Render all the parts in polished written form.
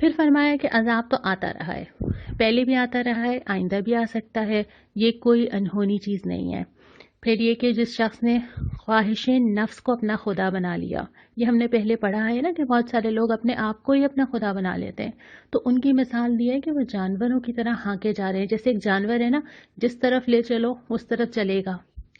پھر فرمایا کہ عذاب تو آتا رہا ہے، پہلے بھی آتا رہا ہے، آئندہ بھی آ سکتا ہے، یہ کوئی انہونی چیز نہیں ہے۔ پھر یہ کہ جس شخص نے خواہش نفس کو اپنا خدا بنا لیا، یہ ہم نے پہلے پڑھا ہے نا کہ بہت سارے لوگ اپنے آپ کو ہی اپنا خدا بنا لیتے ہیں، تو ان کی مثال دی ہے کہ وہ جانوروں کی طرح ہانکے جا رہے ہیں۔ جیسے ایک جانور ہے نا، جس طرف لے چلو اس طرف چلے گا،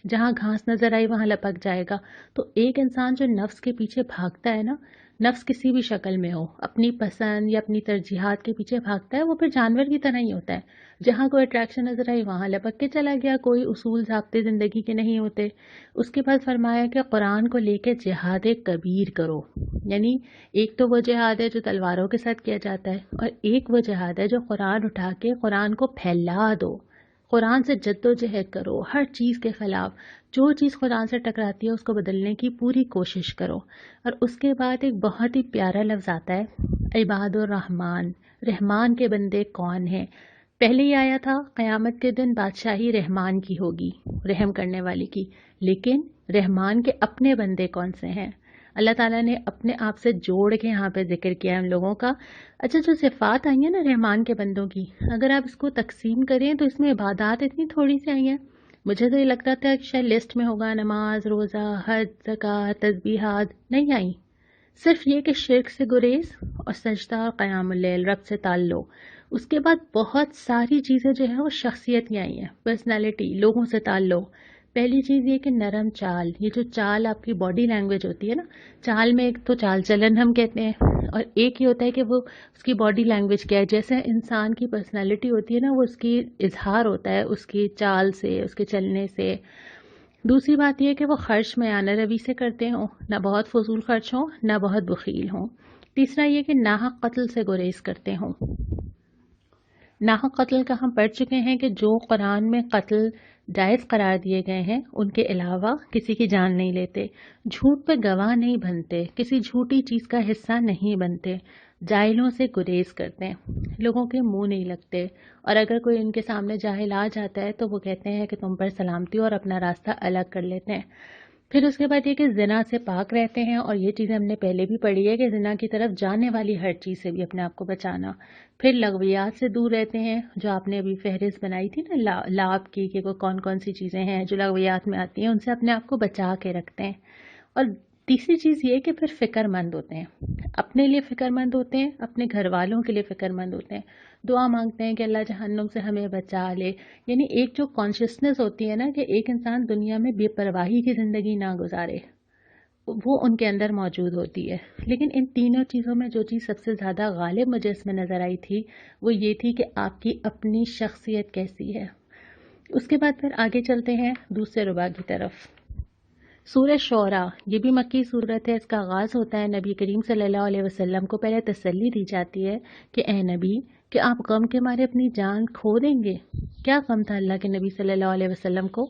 جہاں گھاس نظر آئی وہاں لپک جائے گا۔ تو ایک انسان جو نفس کے پیچھے بھاگتا ہے نا، نفس کسی بھی شکل میں ہو، اپنی پسند یا اپنی ترجیحات کے پیچھے بھاگتا ہے، وہ پھر جانور کی طرح ہی ہوتا ہے۔ جہاں کوئی اٹریکشن نظر آئی وہاں لپک کے چلا گیا، کوئی اصول ضابطے زندگی کے نہیں ہوتے۔ اس کے بعد فرمایا کہ قرآن کو لے کے جہاد کبیر کرو، یعنی ایک تو وہ جہاد ہے جو تلواروں کے ساتھ کیا جاتا ہے، اور ایک وہ جہاد ہے جو قرآن اٹھا کے قرآن کو پھیلا دو، قرآن سے جد و جہد کرو، ہر چیز کے خلاف جو چیز قرآن سے ٹکراتی ہے اس کو بدلنے کی پوری کوشش کرو۔ اور اس کے بعد ایک بہت ہی پیارا لفظ آتا ہے، عباد الرحمن، رحمان کے بندے کون ہیں؟ پہلے ہی آیا تھا قیامت کے دن بادشاہی رحمان کی ہوگی، رحم کرنے والی کی، لیکن رحمان کے اپنے بندے کون سے ہیں؟ اللہ تعالیٰ نے اپنے آپ سے جوڑ کے یہاں پہ ذکر کیا ہے ہم لوگوں کا۔ اچھا، جو صفات آئی ہیں نا رحمان کے بندوں کی، اگر آپ اس کو تقسیم کریں تو اس میں عبادات اتنی تھوڑی سی آئی ہیں، مجھے تو یہ لگتا تھا کہ شاید لسٹ میں ہوگا نماز، روزہ، حج، زکوٰۃ، تسبیحات، نہیں آئی۔ صرف یہ کہ شرک سے گریز اور سجدہ اور قیام اللیل، رب سے تعلق۔ اس کے بعد بہت ساری چیزیں جو ہیں وہ شخصیت کی آئی ہیں، پرسنالٹی، لوگوں سے تعلق۔ پہلی چیز یہ کہ نرم چال، یہ جو چال آپ کی باڈی لینگویج ہوتی ہے نا، چال میں ایک تو چال چلن ہم کہتے ہیں، اور ایک یہ ہوتا ہے کہ وہ اس کی باڈی لینگویج کیا ہے، جیسے انسان کی پرسنالٹی ہوتی ہے نا، وہ اس کی اظہار ہوتا ہے اس کی چال سے، اس کے چلنے سے۔ دوسری بات یہ کہ وہ خرچ میانہ روی سے کرتے ہوں، نہ بہت فضول خرچ ہوں نہ بہت بخیل ہوں۔ تیسرا یہ کہ ناحق قتل سے گریز کرتے ہوں۔ ناحق قتل کا ہم پڑھ چکے ہیں کہ جو قرآن میں قتل جائز قرار دیے گئے ہیں ان کے علاوہ کسی کی جان نہیں لیتے، جھوٹ پہ گواہ نہیں بنتے، کسی جھوٹی چیز کا حصہ نہیں بنتے، جاہلوں سے گریز کرتے ہیں، لوگوں کے منہ نہیں لگتے، اور اگر کوئی ان کے سامنے جاہل آ جاتا ہے تو وہ کہتے ہیں کہ تم پر سلامتی، اور اپنا راستہ الگ کر لیتے ہیں۔ پھر اس کے بعد یہ کہ زنا سے پاک رہتے ہیں، اور یہ چیزیں ہم نے پہلے بھی پڑھی ہے کہ زنا کی طرف جانے والی ہر چیز سے بھی اپنے آپ کو بچانا۔ پھر لغویات سے دور رہتے ہیں، جو آپ نے ابھی فہرست بنائی تھی نا لعب کی، کہ وہ کون کون سی چیزیں ہیں جو لغویات میں آتی ہیں، ان سے اپنے آپ کو بچا کے رکھتے ہیں۔ اور تیسری چیز یہ کہ پھر فکر مند ہوتے ہیں، اپنے لیے فکر مند ہوتے ہیں، اپنے گھر والوں کے لیے فکر مند ہوتے ہیں، دعا مانگتے ہیں کہ اللہ جہنم سے ہمیں بچا لے۔ یعنی ایک جو کانشیسنس ہوتی ہے نا کہ ایک انسان دنیا میں بے پرواہی کی زندگی نہ گزارے، وہ ان کے اندر موجود ہوتی ہے۔ لیکن ان تینوں چیزوں میں جو چیز سب سے زیادہ غالب مجھے اس میں نظر آئی تھی وہ یہ تھی کہ آپ کی اپنی شخصیت کیسی ہے۔ اس کے بعد پھر آگے چلتے ہیں دوسرے ربع کی طرف۔ سورہ شعراء یہ بھی مکی صورت ہے، اس کا آغاز ہوتا ہے نبی کریم صلی اللہ علیہ وسلم کو پہلے تسلی دی جاتی ہے کہ اے نبی، کہ آپ غم کے مارے اپنی جان کھو دیں گے؟ کیا غم تھا اللہ کے نبی صلی اللہ علیہ وسلم کو؟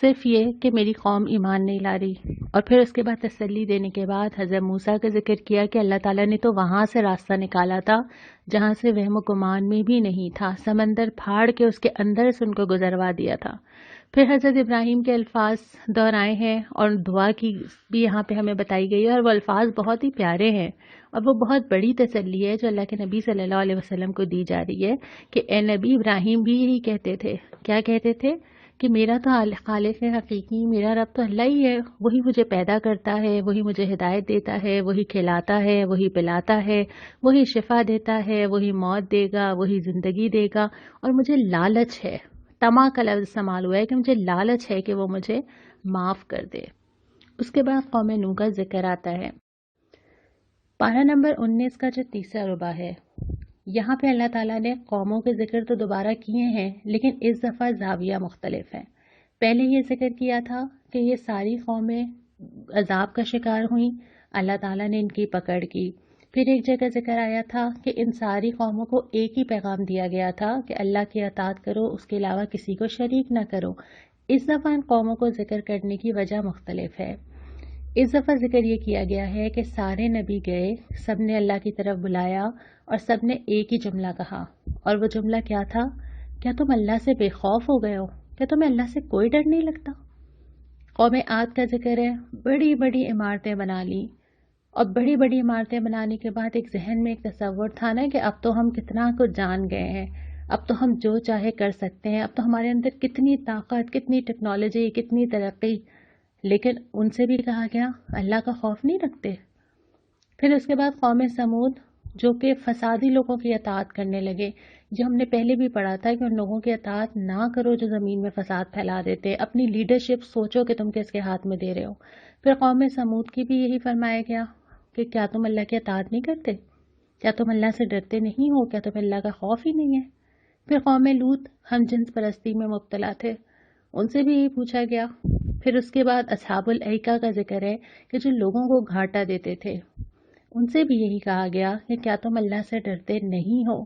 صرف یہ کہ میری قوم ایمان نہیں لا رہی۔ اور پھر اس کے بعد تسلی دینے کے بعد حضرت موسیٰ کا ذکر کیا کہ اللہ تعالیٰ نے تو وہاں سے راستہ نکالا تھا جہاں سے وہم و گمان میں بھی نہیں تھا، سمندر پھاڑ کے اس کے اندر سے ان کو گزروا دیا تھا۔ پھر حضرت ابراہیم کے الفاظ دہرائے ہیں، اور دعا کی بھی یہاں پہ ہمیں بتائی گئی ہے، اور وہ الفاظ بہت ہی پیارے ہیں، اور وہ بہت بڑی تسلی ہے جو اللہ کے نبی صلی اللہ علیہ وسلم کو دی جا رہی ہے کہ اے نبی، ابراہیم بھی یہی کہتے تھے۔ کیا کہتے تھے؟ کہ میرا تو خالق حقیقی، میرا رب تو اللہ ہی ہے، وہی مجھے پیدا کرتا ہے، وہی مجھے ہدایت دیتا ہے، وہی کھلاتا ہے، وہی پلاتا ہے، وہی شفا دیتا ہے، وہی موت دے گا، وہی زندگی دے گا، اور مجھے لالچ ہے، طمع کا لفظ استعمال ہوا ہے کہ مجھے لالچ ہے کہ وہ مجھے معاف کر دے۔ اس کے بعد قوم نوح کا ذکر آتا ہے۔ پارہ نمبر 19 کا جو تیسرا ربع ہے، یہاں پہ اللہ تعالیٰ نے قوموں کے ذکر تو دوبارہ کیے ہیں، لیکن اس دفعہ زاویہ مختلف ہے۔ پہلے یہ ذکر کیا تھا کہ یہ ساری قومیں عذاب کا شکار ہوئیں، اللہ تعالیٰ نے ان کی پکڑ کی۔ پھر ایک جگہ ذکر آیا تھا کہ ان ساری قوموں کو ایک ہی پیغام دیا گیا تھا کہ اللہ کی اطاعت کرو، اس کے علاوہ کسی کو شریک نہ کرو۔ اس دفعہ ان قوموں کو ذکر کرنے کی وجہ مختلف ہے۔ اس دفعہ ذکر یہ کیا گیا ہے کہ سارے نبی گئے، سب نے اللہ کی طرف بلایا، اور سب نے ایک ہی جملہ کہا، اور وہ جملہ کیا تھا؟ کیا تم اللہ سے بے خوف ہو گئے ہو؟ کیا تمہیں اللہ سے کوئی ڈر نہیں لگتا؟ قوم عاد کا ذکر ہے، بڑی بڑی عمارتیں بنا لی، اور بڑی بڑی عمارتیں بنانے کے بعد ایک ذہن میں ایک تصور تھا نا کہ اب تو ہم کتنا کچھ جان گئے ہیں، اب تو ہم جو چاہے کر سکتے ہیں، اب تو ہمارے اندر کتنی طاقت، کتنی ٹیکنالوجی، کتنی ترقی. لیکن ان سے بھی کہا گیا اللہ کا خوف نہیں رکھتے. پھر اس کے بعد قوم سمود جو کہ فسادی لوگوں کی اطاعت کرنے لگے. جو ہم نے پہلے بھی پڑھا تھا کہ ان لوگوں کی اطاعت نہ کرو جو زمین میں فساد پھیلا دیتے. اپنی لیڈرشپ سوچو کہ تم کس کے ہاتھ میں دے رہے ہو. پھر قوم سمود کی بھی یہی فرمایا گیا کہ کیا تم اللہ کی اطاعت نہیں کرتے؟ کیا تم اللہ سے ڈرتے نہیں ہو؟ کیا تمہیں اللہ کا خوف ہی نہیں ہے؟ پھر قوم لوط ہم جنس پرستی میں مبتلا تھے، ان سے بھی یہی پوچھا گیا. پھر اس کے بعد اصحاب الایکہ کا ذکر ہے کہ جو لوگوں کو گھاٹا دیتے تھے، ان سے بھی یہی کہا گیا کہ کیا تم اللہ سے ڈرتے نہیں ہو.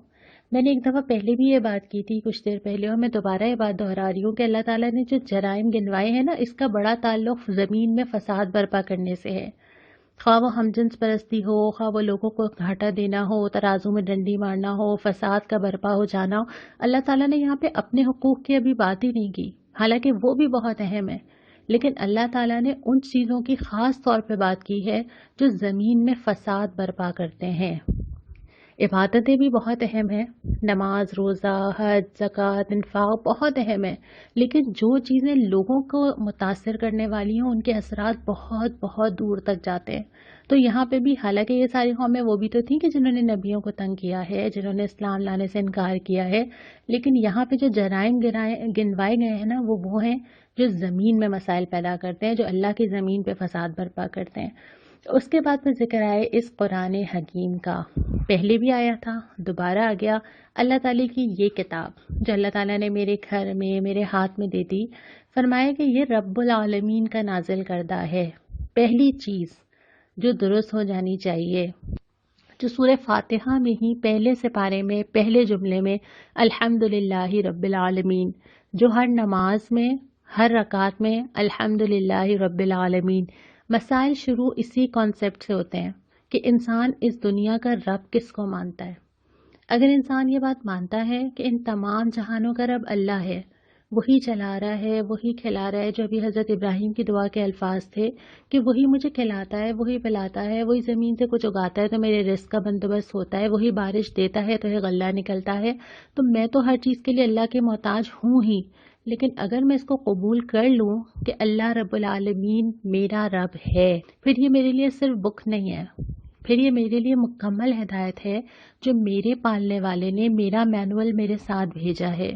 میں نے ایک دفعہ پہلے بھی یہ بات کی تھی کچھ دیر پہلے، اور میں دوبارہ یہ بات دہرا رہی ہوں کہ اللہ تعالیٰ نے جو جرائم گنوائے ہیں نا، اس کا بڑا تعلق زمین میں فساد برپا کرنے سے ہے. خواہ وہ ہم جنس پرستی ہو، خواہ وہ لوگوں کو گھاٹا دینا ہو، ترازو میں ڈنڈی مارنا ہو، فساد کا برپا ہو جانا ہو. اللہ تعالیٰ نے یہاں پہ اپنے حقوق کی ابھی بات ہی نہیں کی، حالانکہ وہ بھی بہت اہم ہے. لیکن اللہ تعالیٰ نے ان چیزوں کی خاص طور پہ بات کی ہے جو زمین میں فساد برپا کرتے ہیں. عبادتیں بھی بہت اہم ہیں، نماز، روزہ، حج، زکوٰۃ، انفاق بہت اہم ہے. لیکن جو چیزیں لوگوں کو متاثر کرنے والی ہیں ان کے اثرات بہت بہت دور تک جاتے ہیں. تو یہاں پہ بھی حالانکہ یہ ساری قومیں وہ بھی تو تھیں کہ جنہوں نے نبیوں کو تنگ کیا ہے، جنہوں نے اسلام لانے سے انکار کیا ہے، لیکن یہاں پہ جو جرائم گنوائے گئے ہیں نا، وہ ہیں جو زمین میں مسائل پیدا کرتے ہیں، جو اللہ کی زمین پہ فساد برپا کرتے ہیں. اس کے بعد پھر ذکر آئے اس قرآن حکیم کا. پہلے بھی آیا تھا، دوبارہ آ گیا. اللہ تعالیٰ کی یہ کتاب جو اللہ تعالیٰ نے میرے گھر میں، میرے ہاتھ میں دے دی، فرمایا کہ یہ رب العالمین کا نازل کردہ ہے. پہلی چیز جو درست ہو جانی چاہیے، جو سورہ فاتحہ میں ہی پہلے سپارے میں پہلے جملے میں الحمدللہ رب العالمین، جو ہر نماز میں ہر رکعت میں الحمدللہ رب العالمین. مسائل شروع اسی کانسیپٹ سے ہوتے ہیں کہ انسان اس دنیا کا رب کس کو مانتا ہے. اگر انسان یہ بات مانتا ہے کہ ان تمام جہانوں کا رب اللہ ہے، وہی چلا رہا ہے، وہی کھلا رہا ہے، جو ابھی حضرت ابراہیم کی دعا کے الفاظ تھے کہ وہی مجھے کھلاتا ہے، وہی پلاتا ہے، وہی زمین سے کچھ اگاتا ہے تو میرے رزق کا بندوبست ہوتا ہے، وہی بارش دیتا ہے تو یہ غلہ نکلتا ہے، تو میں تو ہر چیز کے لیے اللہ کے محتاج ہوں ہی. لیکن اگر میں اس کو قبول کر لوں کہ اللہ رب العالمین میرا رب ہے، پھر یہ میرے لیے صرف بک نہیں ہے، پھر یہ میرے لیے مکمل ہدایت ہے جو میرے پالنے والے نے میرا مینول میرے ساتھ بھیجا ہے.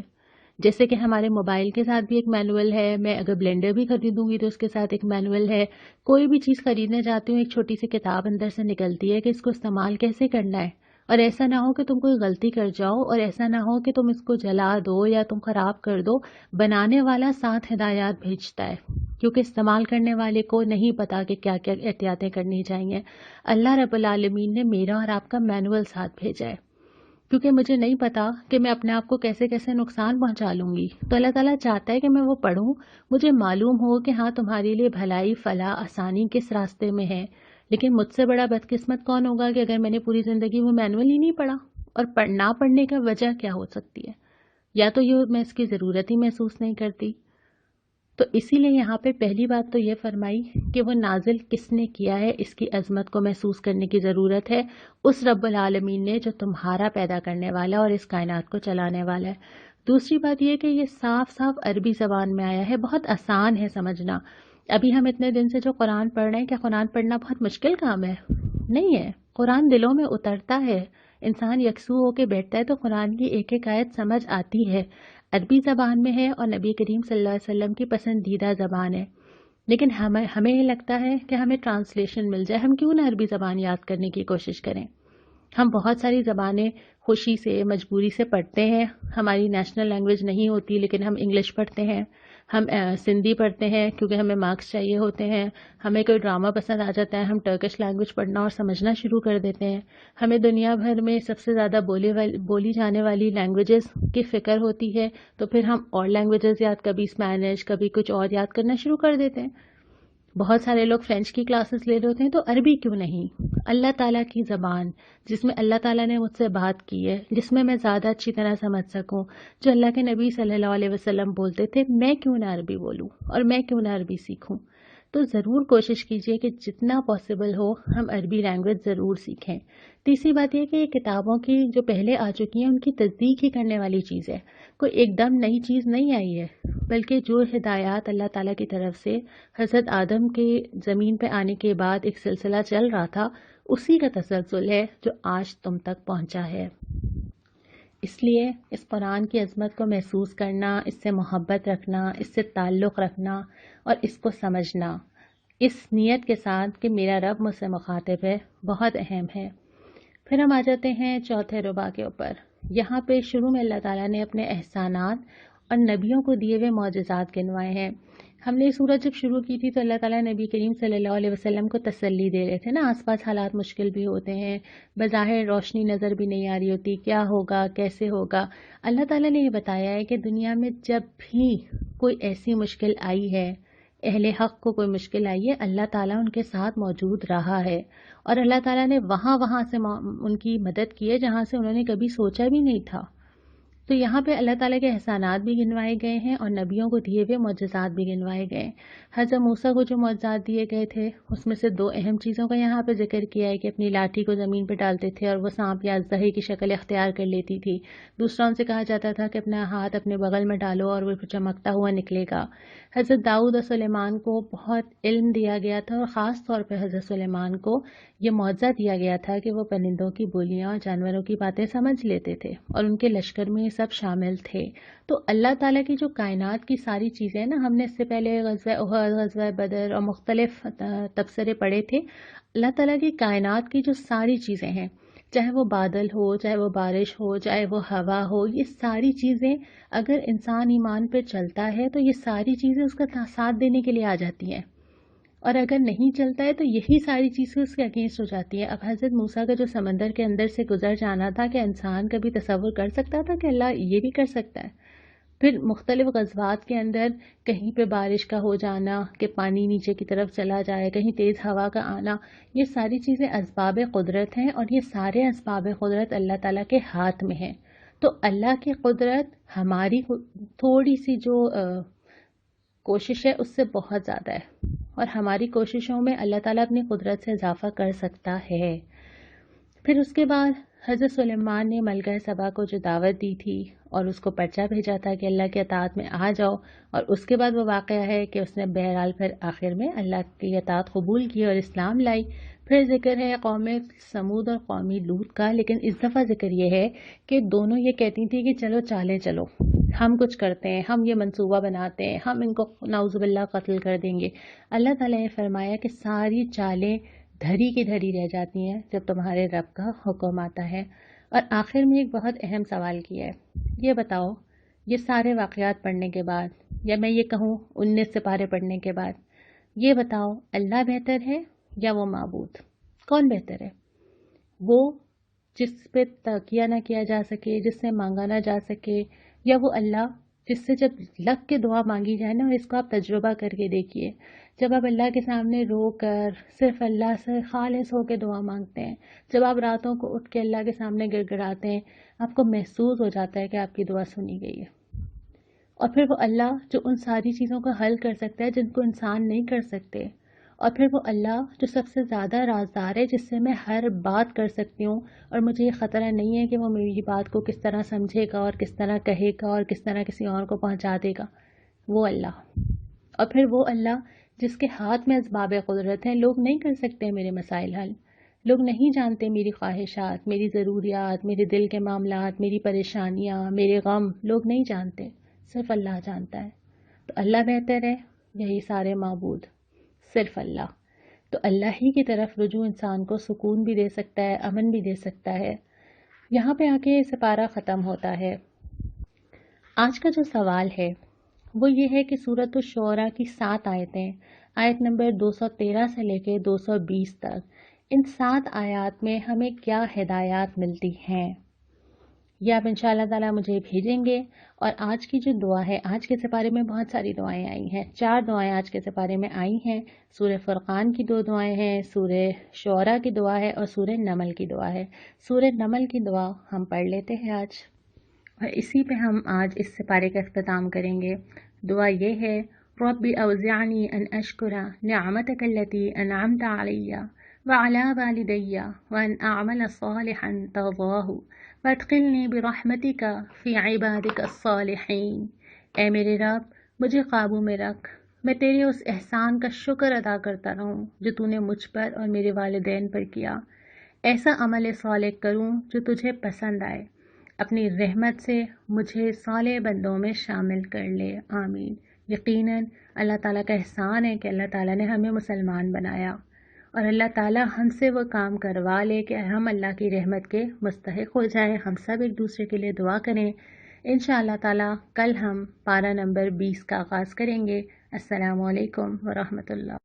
جیسے کہ ہمارے موبائل کے ساتھ بھی ایک مینول ہے، میں اگر بلینڈر بھی خریدوں گی تو اس کے ساتھ ایک مینول ہے. کوئی بھی چیز خریدنے جاتی ہوں ایک چھوٹی سی کتاب اندر سے نکلتی ہے کہ اس کو استعمال کیسے کرنا ہے، اور ایسا نہ ہو کہ تم کوئی غلطی کر جاؤ، اور ایسا نہ ہو کہ تم اس کو جلا دو یا تم خراب کر دو. بنانے والا ساتھ ہدایات بھیجتا ہے کیونکہ استعمال کرنے والے کو نہیں پتا کہ کیا کیا احتیاطیں کرنی چاہیے. اللہ رب العالمین نے میرا اور آپ کا مینول ساتھ بھیجا ہے کیونکہ مجھے نہیں پتا کہ میں اپنے آپ کو کیسے کیسے نقصان پہنچا لوں گی. تو اللہ تعالیٰ چاہتا ہے کہ میں وہ پڑھوں، مجھے معلوم ہو کہ ہاں تمہارے لیے بھلائی، فلاح، آسانی کس راستے میں ہے. لیکن مجھ سے بڑا بدقسمت کون ہوگا کہ اگر میں نے پوری زندگی وہ مینول ہی نہیں پڑھا. اور نہ پڑھنے کا وجہ کیا ہو سکتی ہے؟ یا تو یہ میں اس کی ضرورت ہی محسوس نہیں کرتی. تو اسی لیے یہاں پہ پہلی بات تو یہ فرمائی کہ وہ نازل کس نے کیا ہے، اس کی عظمت کو محسوس کرنے کی ضرورت ہے، اس رب العالمین نے جو تمہارا پیدا کرنے والا اور اس کائنات کو چلانے والا ہے. دوسری بات یہ کہ یہ صاف صاف عربی زبان میں آیا ہے، بہت آسان ہے سمجھنا. ابھی ہم اتنے دن سے جو قرآن پڑھ رہے ہیں، کیا قرآن پڑھنا بہت مشکل کام ہے؟ نہیں ہے. قرآن دلوں میں اترتا ہے، انسان یکسو ہو کے بیٹھتا ہے تو قرآن کی ایک ایک آیت سمجھ آتی ہے. عربی زبان میں ہے اور نبی کریم صلی اللہ علیہ وسلم کی پسندیدہ زبان ہے. لیکن ہمیں یہ لگتا ہے کہ ہمیں ٹرانسلیشن مل جائے، ہم کیوں نہ عربی زبان یاد کرنے کی کوشش کریں. ہم بہت ساری زبانیں خوشی سے، مجبوری سے پڑھتے ہیں. ہماری نیشنل لینگویج نہیں ہوتی لیکن ہم انگلش پڑھتے ہیں، ہم سندھی پڑھتے ہیں کیونکہ ہمیں مارکس چاہیے ہوتے ہیں. ہمیں کوئی ڈرامہ پسند آ جاتا ہے، ہم ٹرکش لینگویج پڑھنا اور سمجھنا شروع کر دیتے ہیں. ہمیں دنیا بھر میں سب سے زیادہ بولی جانے والی لینگویجز کی فکر ہوتی ہے تو پھر ہم اور لینگویجز یاد، کبھی اسپینش، کبھی کچھ اور یاد کرنا شروع کر دیتے ہیں. بہت سارے لوگ فرینچ کی کلاسز لے رہے ہوتے ہیں، تو عربی کیوں نہیں؟ اللہ تعالیٰ کی زبان جس میں اللہ تعالیٰ نے مجھ سے بات کی ہے، جس میں میں زیادہ اچھی طرح سمجھ سکوں، جو اللہ کے نبی صلی اللہ علیہ وسلم بولتے تھے، میں کیوں نہ عربی بولوں اور میں کیوں نہ عربی سیکھوں؟ تو ضرور کوشش کیجیے کہ جتنا پاسبل ہو ہم عربی لینگویج ضرور سیکھیں۔ تیسری بات یہ کہ یہ کتابوں کی جو پہلے آ چکی ہیں ان کی تصدیق ہی کرنے والی چیز ہے، کوئی ایک دم نئی چیز نہیں آئی ہے، بلکہ جو ہدایات اللہ تعالیٰ کی طرف سے حضرت آدم کے زمین پہ آنے کے بعد ایک سلسلہ چل رہا تھا، اسی کا تسلسل ہے جو آج تم تک پہنچا ہے۔ اس لیے اس قرآن کی عظمت کو محسوس کرنا، اس سے محبت رکھنا، اس سے تعلق رکھنا اور اس کو سمجھنا اس نیت کے ساتھ کہ میرا رب مجھ سے مخاطب ہے، بہت اہم ہے۔ پھر ہم آ جاتے ہیں چوتھے ربع کے اوپر۔ یہاں پہ شروع میں اللہ تعالیٰ نے اپنے احسانات اور نبیوں کو دیے ہوئے معجزات گنوائے ہیں۔ ہم نے یہ سورت جب شروع کی تھی تو اللہ تعالیٰ نبی کریم صلی اللہ علیہ وسلم کو تسلی دے رہے تھے نا، آس پاس حالات مشکل بھی ہوتے ہیں، بظاہر روشنی نظر بھی نہیں آ رہی ہوتی، کیا ہوگا کیسے ہوگا۔ اللہ تعالیٰ نے یہ بتایا ہے کہ دنیا میں جب بھی کوئی ایسی مشکل آئی ہے، اہل حق کو کوئی مشکل آئی ہے، اللہ تعالیٰ ان کے ساتھ موجود رہا ہے، اور اللہ تعالیٰ نے وہاں سے ان کی مدد کی ہے جہاں سے انہوں نے کبھی سوچا بھی نہیں تھا۔ تو یہاں پہ اللہ تعالیٰ کے احسانات بھی گنوائے گئے ہیں اور نبیوں کو دیے ہوئے معجزات بھی گنوائے گئے ہیں۔ حضرت موسیٰ کو جو معجزات دیے گئے تھے اس میں سے دو اہم چیزوں کا یہاں پہ ذکر کیا ہے کہ اپنی لاٹھی کو زمین پہ ڈالتے تھے اور وہ سانپ یا اژدہے کی شکل اختیار کر لیتی تھی۔ دوسرا ان سے کہا جاتا تھا کہ اپنا ہاتھ اپنے بغل میں ڈالو اور وہ چمکتا ہوا نکلے گا۔ حضرت داؤد اور سلیمان کو بہت علم دیا گیا تھا اور خاص طور پہ حضرت سلیمان کو یہ معجزہ دیا گیا تھا کہ وہ پرندوں کی بولیاں اور جانوروں کی باتیں سمجھ لیتے تھے اور ان کے لشکر میں یہ سب شامل تھے۔ تو اللہ تعالیٰ کی جو کائنات کی ساری چیزیں نا، ہم نے اس سے پہلے غزوہ احد، غزوہ بدر اور مختلف تبصرے پڑھے تھے۔ اللہ تعالیٰ کی کائنات کی جو ساری چیزیں ہیں، چاہے وہ بادل ہو، چاہے وہ بارش ہو، چاہے وہ ہوا ہو، یہ ساری چیزیں اگر انسان ایمان پہ چلتا ہے تو یہ ساری چیزیں اس کا ساتھ دینے کے لیے آ جاتی ہیں، اور اگر نہیں چلتا ہے تو یہی ساری چیزیں اس کے اگینسٹ ہو جاتی ہیں۔ اب حضرت موسیٰ کا جو سمندر کے اندر سے گزر جانا تھا، کہ انسان کبھی تصور کر سکتا تھا کہ اللہ یہ بھی کر سکتا ہے؟ پھر مختلف غزوات کے اندر کہیں پہ بارش کا ہو جانا کہ پانی نیچے کی طرف چلا جائے، کہیں تیز ہوا کا آنا، یہ ساری چیزیں اسباب قدرت ہیں، اور یہ سارے اسباب قدرت اللہ تعالیٰ کے ہاتھ میں ہیں۔ تو اللہ کی قدرت ہماری تھوڑی سی جو کوشش ہے اس سے بہت زیادہ ہے، اور ہماری کوششوں میں اللہ تعالیٰ اپنی قدرت سے اضافہ کر سکتا ہے۔ پھر اس کے بعد حضرت سلیمان نے ملکہ سبا کو جو دعوت دی تھی اور اس کو پرچہ بھیجا تھا کہ اللہ کی اطاعت میں آ جاؤ، اور اس کے بعد وہ واقعہ ہے کہ اس نے بہرحال پھر آخر میں اللہ کی اطاعت قبول کی اور اسلام لائی۔ پھر ذکر ہے قوم سمود اور قوم لوط کا، لیکن اس دفعہ ذکر یہ ہے کہ دونوں یہ کہتی تھی کہ چلو چالیں چلو، ہم کچھ کرتے ہیں، ہم یہ منصوبہ بناتے ہیں، ہم ان کو نعوذ باللہ قتل کر دیں گے۔ اللہ تعالیٰ نے فرمایا کہ ساری چالیں دھری کی دھری رہ جاتی ہیں جب تمہارے رب کا حکم آتا ہے۔ اور آخر میں ایک بہت اہم سوال کیا ہے، یہ بتاؤ، یہ سارے واقعات پڑھنے کے بعد، یا میں یہ کہوں 19 سپارے پڑھنے کے بعد، یہ بتاؤ اللہ بہتر ہے یا وہ معبود؟ کون بہتر ہے؟ وہ جس پہ تکیہ نہ کیا جا سکے، جس سے مانگا نہ جا سکے، یا وہ اللہ جس سے جب لگ کے دعا مانگی جائے نا، اس کو آپ تجربہ کر کے دیکھیے، جب آپ اللہ کے سامنے رو کر صرف اللہ سے خالص ہو کے دعا مانگتے ہیں، جب آپ راتوں کو اٹھ کے اللہ کے سامنے گڑ گڑاتے ہیں، آپ کو محسوس ہو جاتا ہے کہ آپ کی دعا سنی گئی ہے۔ اور پھر وہ اللہ جو ان ساری چیزوں کا حل کر سکتا ہے جن کو انسان نہیں کر سکتے، اور پھر وہ اللہ جو سب سے زیادہ رازدار ہے، جس سے میں ہر بات کر سکتی ہوں اور مجھے یہ خطرہ نہیں ہے کہ وہ میری بات کو کس طرح سمجھے گا اور کس طرح کہے گا اور کس طرح کسی اور کو پہنچا دے گا، وہ اللہ۔ اور پھر وہ اللہ جس کے ہاتھ میں اسباب قدرت ہیں، لوگ نہیں کر سکتے میرے مسائل حل، لوگ نہیں جانتے میری خواہشات، میری ضروریات، میرے دل کے معاملات، میری پریشانیاں، میرے غم، لوگ نہیں جانتے، صرف اللہ جانتا ہے۔ تو اللہ بہتر ہے، یہی سارے معبود، صرف اللہ۔ تو اللہ ہی کی طرف رجوع انسان کو سکون بھی دے سکتا ہے، امن بھی دے سکتا ہے۔ یہاں پہ آ کے سپارہ ختم ہوتا ہے۔ آج کا جو سوال ہے وہ یہ ہے کہ سورۃ الشعراء کی 7 آیتیں، آیت نمبر 213 سے لے کے 220 تک، ان 7 آیات میں ہمیں کیا ہدایات ملتی ہیں؟ یہ آپ انشاءاللہ تعالیٰ مجھے بھیجیں گے۔ اور آج کی جو دعا ہے، آج کے سپارے میں بہت ساری دعائیں آئی ہیں، 4 دعائیں آج کے سپارے میں آئی ہیں۔ سورہ فرقان کی 2 دعائیں ہیں، سورہ شعراء کی دعا ہے اور سورہ نمل کی دعا ہے۔ سورہ نمل کی دعا ہم پڑھ لیتے ہیں آج، اور اسی پہ ہم آج اس سپارے کا اختتام کریں گے۔ دعا یہ ہے: رب أوزعني أن أشكر نعمتك التي أنعمت علي وعلى والدي وأن أعمل صالحا ترضاه وادخلنی برحمتک فی عبادک الصالحین۔ اے میرے رب، مجھے قابو میں رکھ، میں تیرے اس احسان کا شکر ادا کرتا رہوں جو تو نے مجھ پر اور میرے والدین پر کیا، ایسا عمل صالح کروں جو تجھے پسند آئے، اپنی رحمت سے مجھے صالح بندوں میں شامل کر لے، آمین۔ یقیناً اللہ تعالیٰ کا احسان ہے کہ اللہ تعالیٰ نے ہمیں مسلمان بنایا، اور اللہ تعالیٰ ہم سے وہ کام کروا لے کہ ہم اللہ کی رحمت کے مستحق ہو جائیں۔ ہم سب ایک دوسرے کے لیے دعا کریں۔ انشاءاللہ تعالیٰ کل ہم پارہ نمبر 20 کا آغاز کریں گے۔ السلام علیکم ورحمۃ اللہ۔